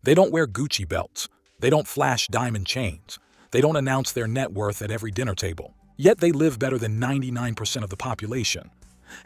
They don't wear Gucci belts. They don't flash diamond chains. They don't announce their net worth at every dinner table. Yet they live better than 99% of the population.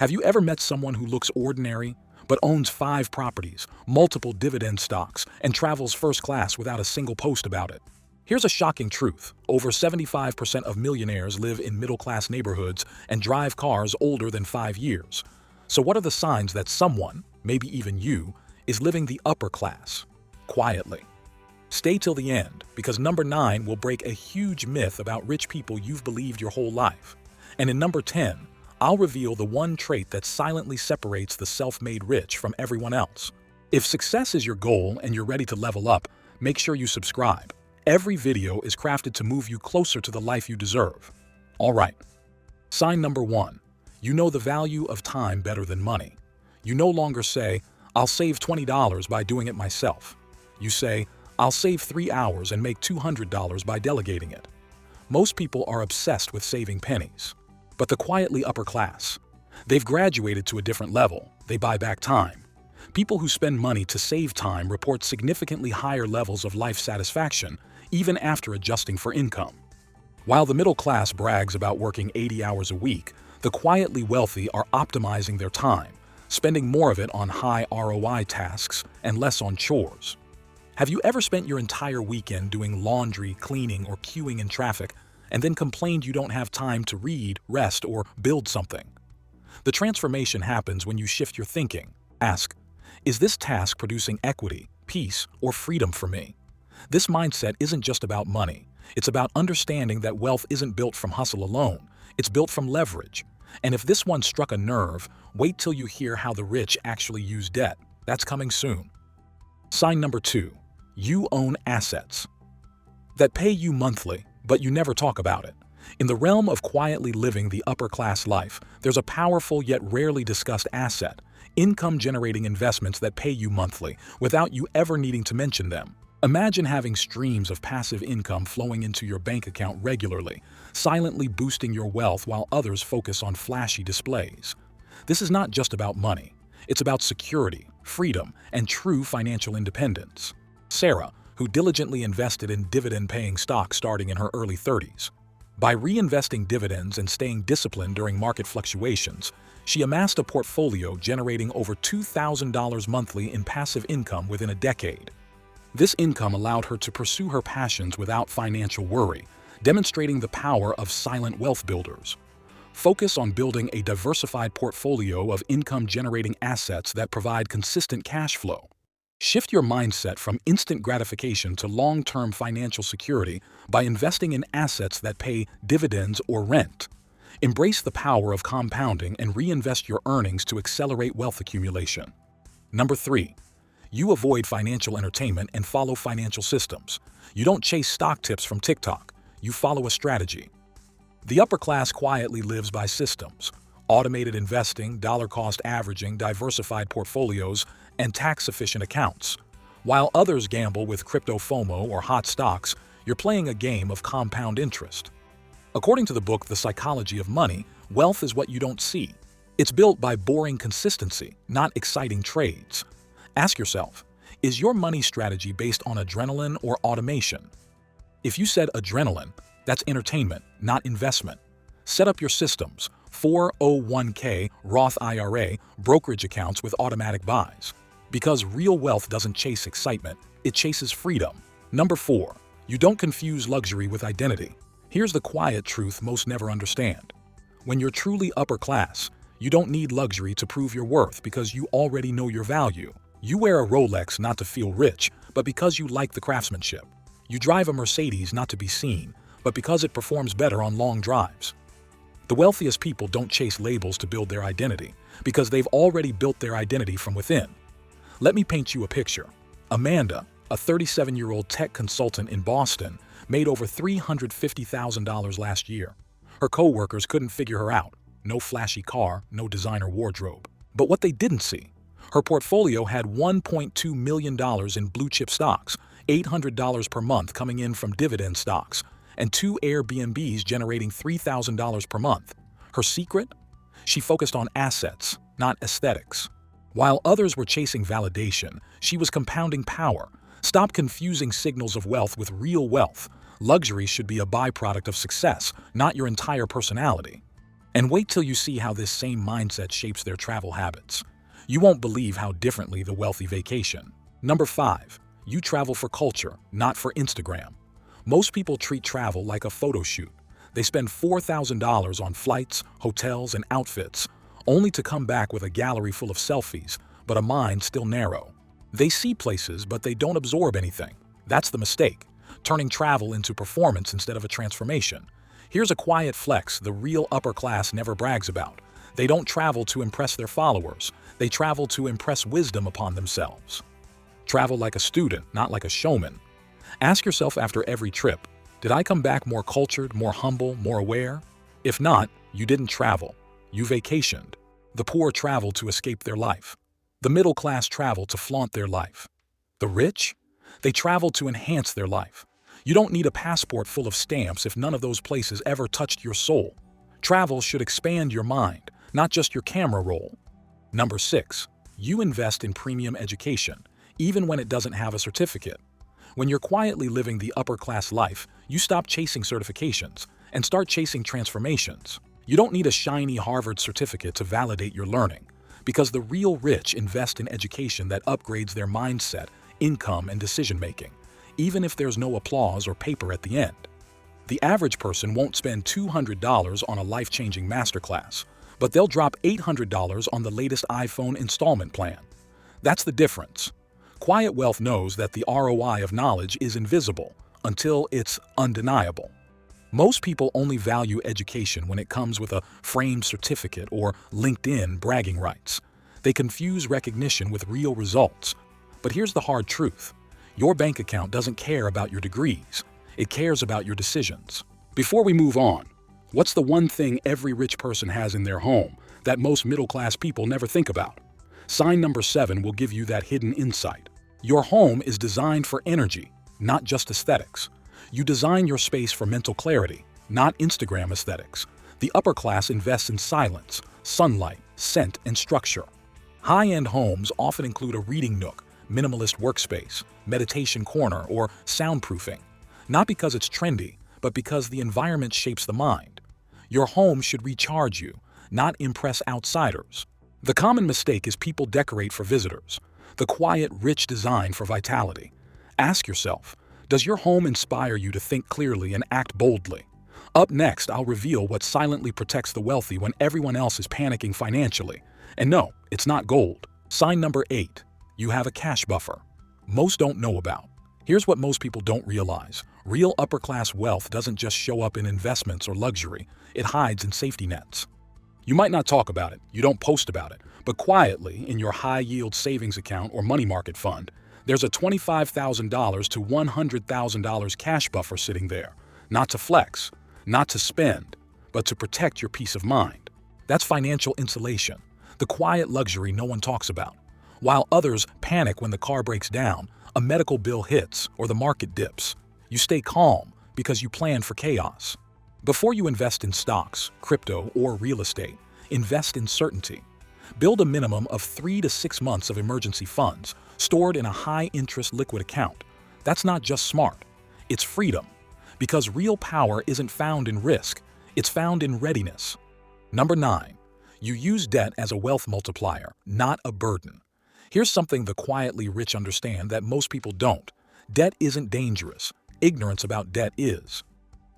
Have you ever met someone who looks ordinary, but owns 5 properties, multiple dividend stocks, and travels first class without a single post about it? Here's a shocking truth. Over 75% of millionaires live in middle-class neighborhoods and drive cars older than 5 years. So what are the signs that someone, maybe even you, is living the upper class? Quietly. Stay till the end, because number 9 will break a huge myth about rich people you've believed your whole life. And in number 10, I'll reveal the one trait that silently separates the self-made rich from everyone else. If success is your goal and you're ready to level up, make sure you subscribe. Every video is crafted to move you closer to the life you deserve. All right. Sign number 1. You know the value of time better than money. You no longer say, "I'll save $20 by doing it myself." You say, "I'll save 3 hours and make $200 by delegating it." Most people are obsessed with saving pennies. But the quietly upper class, they've graduated to a different level. They buy back time. People who spend money to save time report significantly higher levels of life satisfaction, even after adjusting for income. While the middle class brags about working 80 hours a week, the quietly wealthy are optimizing their time, spending more of it on high ROI tasks and less on chores. Have you ever spent your entire weekend doing laundry, cleaning, or queuing in traffic, and then complained you don't have time to read, rest, or build something? The transformation happens when you shift your thinking. Ask, is this task producing equity, peace, or freedom for me? This mindset isn't just about money. It's about understanding that wealth isn't built from hustle alone. It's built from leverage. And if this one struck a nerve, wait till you hear how the rich actually use debt. That's coming soon. Sign number 2. You own assets that pay you monthly, but you never talk about it. In the realm of quietly living the upper-class life, there's a powerful yet rarely discussed asset, income-generating investments that pay you monthly, without you ever needing to mention them. Imagine having streams of passive income flowing into your bank account regularly, silently boosting your wealth while others focus on flashy displays. This is not just about money. It's about security, freedom, and true financial independence. Sarah, who diligently invested in dividend-paying stocks starting in her early 30s. By reinvesting dividends and staying disciplined during market fluctuations, she amassed a portfolio generating over $2,000 monthly in passive income within a decade. This income allowed her to pursue her passions without financial worry, demonstrating the power of silent wealth builders. Focus on building a diversified portfolio of income-generating assets that provide consistent cash flow. Shift your mindset from instant gratification to long-term financial security by investing in assets that pay dividends or rent. Embrace the power of compounding and reinvest your earnings to accelerate wealth accumulation. Number 3. You avoid financial entertainment and follow financial systems. You don't chase stock tips from TikTok. You follow a strategy. The upper class quietly lives by systems: automated investing, dollar-cost averaging, diversified portfolios, and tax-efficient accounts. While others gamble with crypto FOMO or hot stocks, you're playing a game of compound interest. According to the book The Psychology of Money, wealth is what you don't see. It's built by boring consistency, not exciting trades. Ask yourself, is your money strategy based on adrenaline or automation? If you said adrenaline, that's entertainment, not investment. Set up your systems: 401k, Roth IRA, brokerage accounts with automatic buys. Because real wealth doesn't chase excitement, it chases freedom. Number 4. You don't confuse luxury with identity. Here's the quiet truth most never understand. When you're truly upper class, you don't need luxury to prove your worth because you already know your value. You wear a Rolex not to feel rich, but because you like the craftsmanship. You drive a Mercedes not to be seen, but because it performs better on long drives. The wealthiest people don't chase labels to build their identity, because they've already built their identity from within. Let me paint you a picture. Amanda, a 37-year-old tech consultant in Boston, made over $350,000 last year. Her co-workers couldn't figure her out. No flashy car, no designer wardrobe. But what they didn't see: her portfolio had $1.2 million in blue-chip stocks, $800 per month coming in from dividend stocks, and 2 Airbnbs generating $3,000 per month. Her secret? She focused on assets, not aesthetics. While others were chasing validation, she was compounding power, Stop confusing signals of wealth with real wealth. Luxury should be a byproduct of success, not your entire personality. And wait till you see how this same mindset shapes their travel habits. You won't believe how differently the wealthy vacation. Number 5. You travel for culture, not for Instagram. Most people treat travel like a photo shoot. They spend $4,000 on flights, hotels, and outfits, only to come back with a gallery full of selfies, but a mind still narrow. They see places, but they don't absorb anything. That's the mistake, turning travel into performance instead of a transformation. Here's a quiet flex the real upper class never brags about. They don't travel to impress their followers. They travel to impress wisdom upon themselves. Travel like a student, not like a showman. Ask yourself after every trip, did I come back more cultured, more humble, more aware? If not, you didn't travel. You vacationed. The poor travel to escape their life. The middle class travel to flaunt their life. The rich? They travel to enhance their life. You don't need a passport full of stamps if none of those places ever touched your soul. Travel should expand your mind, not just your camera roll. Number 6. You invest in premium education, even when it doesn't have a certificate. When you're quietly living the upper-class life, you stop chasing certifications and start chasing transformations. You don't need a shiny Harvard certificate to validate your learning, because the real rich invest in education that upgrades their mindset, income, and decision-making, even if there's no applause or paper at the end. The average person won't spend $200 on a life-changing masterclass, but they'll drop $800 on the latest iPhone installment plan. That's the difference. Quiet wealth knows that the ROI of knowledge is invisible until it's undeniable. Most people only value education when it comes with a framed certificate or LinkedIn bragging rights. They confuse recognition with real results. But here's the hard truth. Your bank account doesn't care about your degrees. It cares about your decisions. Before we move on, what's the one thing every rich person has in their home that most middle-class people never think about? Sign number 7 will give you that hidden insight. Your home is designed for energy, not just aesthetics. You design your space for mental clarity, not Instagram aesthetics. The upper class invests in silence, sunlight, scent, and structure. High-end homes often include a reading nook, minimalist workspace, meditation corner, or soundproofing. Not because it's trendy, but because the environment shapes the mind. Your home should recharge you, not impress outsiders. The common mistake is people decorate for visitors. The quiet, rich design for vitality. Ask yourself, does your home inspire you to think clearly and act boldly? Up next, I'll reveal what silently protects the wealthy when everyone else is panicking financially. And no, it's not gold. Sign number 8. You have a cash buffer. Most don't know about. Here's what most people don't realize. Real upper-class wealth doesn't just show up in investments or luxury. It hides in safety nets. You might not talk about it, you don't post about it, but quietly, in your high-yield savings account or money market fund, there's a $25,000 to $100,000 cash buffer sitting there. Not to flex, not to spend, but to protect your peace of mind. That's financial insulation, the quiet luxury no one talks about. While others panic when the car breaks down, a medical bill hits, or the market dips, you stay calm because you plan for chaos. Before you invest in stocks, crypto, or real estate, invest in certainty. Build a minimum of 3 to 6 months of emergency funds stored in a high-interest liquid account. That's not just smart, it's freedom. Because real power isn't found in risk, it's found in readiness. Number 9. You use debt as a wealth multiplier, not a burden. Here's something the quietly rich understand that most people don't. Debt isn't dangerous. Ignorance about debt is.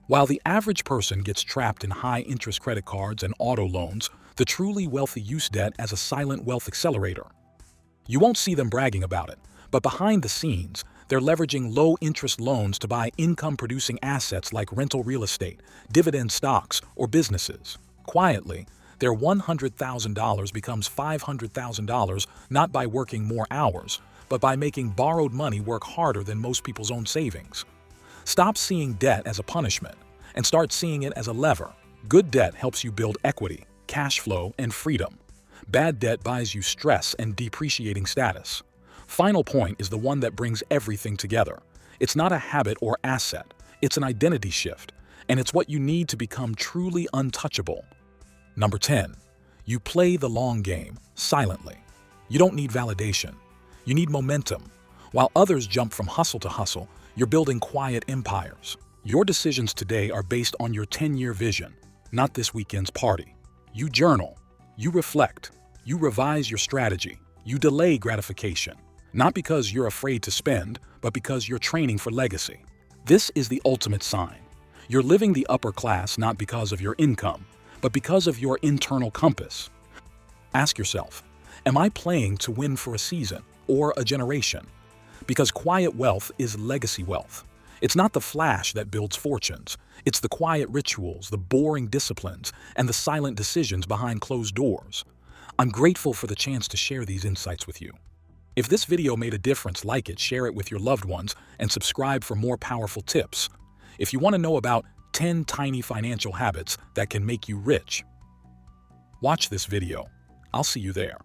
While the average person gets trapped in high-interest credit cards and auto loans, the truly wealthy use debt as a silent wealth accelerator. You won't see them bragging about it, but behind the scenes, they're leveraging low-interest loans to buy income-producing assets like rental real estate, dividend stocks, or businesses. Quietly, their $100,000 becomes $500,000 not by working more hours, but by making borrowed money work harder than most people's own savings. Stop seeing debt as a punishment and start seeing it as a lever. Good debt helps you build equity, cash flow, and freedom. Bad debt buys you stress and depreciating status. Final point is the one that brings everything together. It's not a habit or asset, it's an identity shift, and it's what you need to become truly untouchable. Number 10. You play the long game, silently. You don't need validation. You need momentum. While others jump from hustle to hustle, you're building quiet empires. Your decisions today are based on your 10-year vision, not this weekend's party. You journal, you reflect, you revise your strategy, you delay gratification, not because you're afraid to spend, but because you're training for legacy. This is the ultimate sign. You're living the upper class not because of your income, but because of your internal compass. Ask yourself, am I playing to win for a season or a generation? Because quiet wealth is legacy wealth. It's not the flash that builds fortunes. It's the quiet rituals, the boring disciplines, and the silent decisions behind closed doors. I'm grateful for the chance to share these insights with you. If this video made a difference, like it, share it with your loved ones, and subscribe for more powerful tips. If you want to know about 10 tiny financial habits that can make you rich, watch this video. I'll see you there.